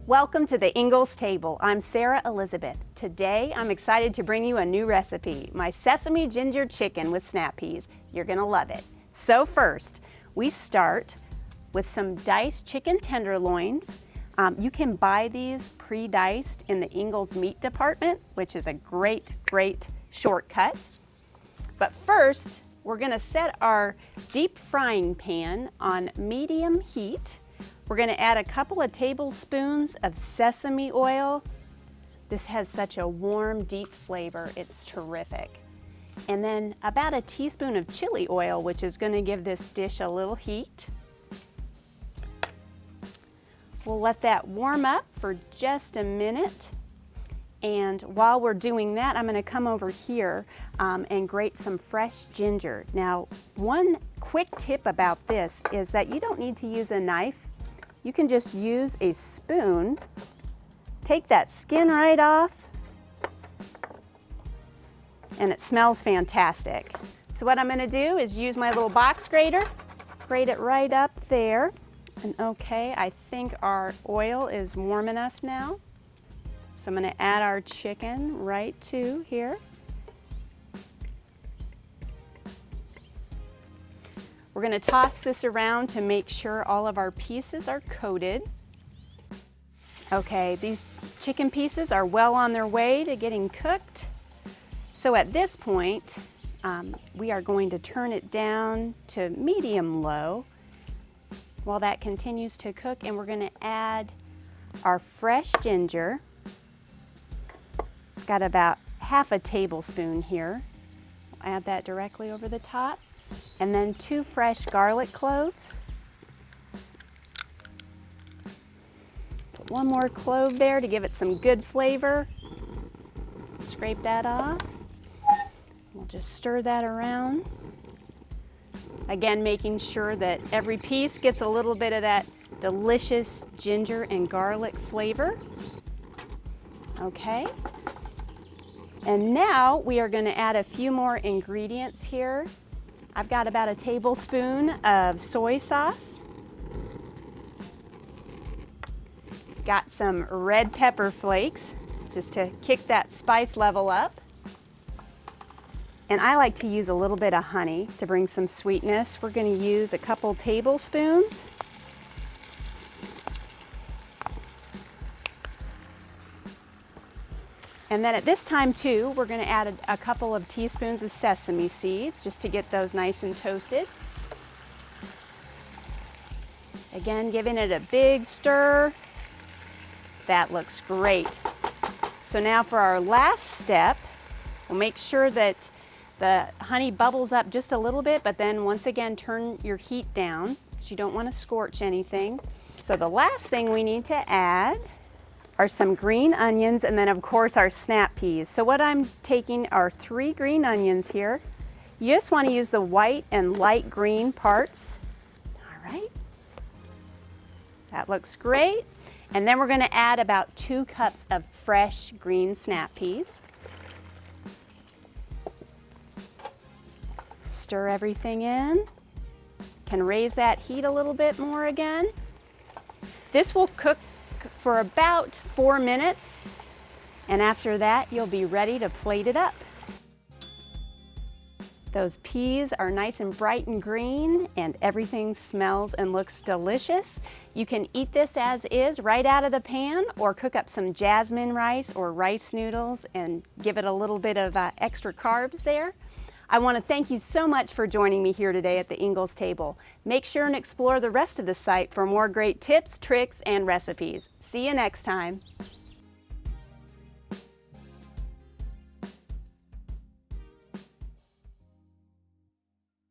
Welcome to the Ingles table. I'm Sarah Elizabeth. Today I'm excited to bring you a new recipe, my sesame ginger chicken with snap peas. You're gonna love it. So first, we start with some diced chicken tenderloins. You can buy these pre-diced in the Ingles meat department, which is a great shortcut. But first, we're gonna set our deep frying pan on medium heat. We're going to add a couple of tablespoons of sesame oil. This has such a warm, deep flavor. It's terrific. And then about a teaspoon of chili oil, which is going to give this dish a little heat. We'll let that warm up for just a minute. And while we're doing that, I'm going to come over here and grate some fresh ginger. Now, one quick tip about this is that you don't need to use a knife. You can just use a spoon, take that skin right off, and it smells fantastic. So what I'm gonna do is use my little box grater, grate it right up there. And okay, I think our oil is warm enough now. So I'm gonna add our chicken right to here. We're going to toss this around to make sure all of our pieces are coated. Okay, these chicken pieces are well on their way to getting cooked. So at this point, we are going to turn it down to medium-low while that continues to cook, and we're going to add our fresh ginger. Got about half a tablespoon here. We'll add that directly over the top. And then 2 fresh garlic cloves. Put 1 more clove there to give it some good flavor. Scrape that off. We'll just stir that around. Again, making sure that every piece gets a little bit of that delicious ginger and garlic flavor. Okay. And now we are going to add a few more ingredients here. I've got about a tablespoon of soy sauce. Got some red pepper flakes, just to kick that spice level up. And I like to use a little bit of honey to bring some sweetness. We're going to use a couple tablespoons. And then at this time too, we're going to add a couple of teaspoons of sesame seeds just to get those nice and toasted. Again, giving it a big stir. That looks great. So now for our last step, we'll make sure that the honey bubbles up just a little bit, but then once again turn your heat down because you don't want to scorch anything. So the last thing we need to add are some green onions, and then of course our snap peas. So what I'm taking are 3 green onions here. You just want to use the white and light green parts. All right, that looks great. And then we're going to add about 2 cups of fresh green snap peas. Stir everything in. Can raise that heat a little bit more again. This will cook for about 4 minutes, and after that you'll be ready to plate it up. Those peas are nice and bright and green, and everything smells and looks delicious. You can eat this as is right out of the pan, or cook up some jasmine rice or rice noodles and give it a little bit of extra carbs there. I want to thank you so much for joining me here today at the Ingles table. Make sure and explore the rest of the site for more great tips, tricks, and recipes. See you next time.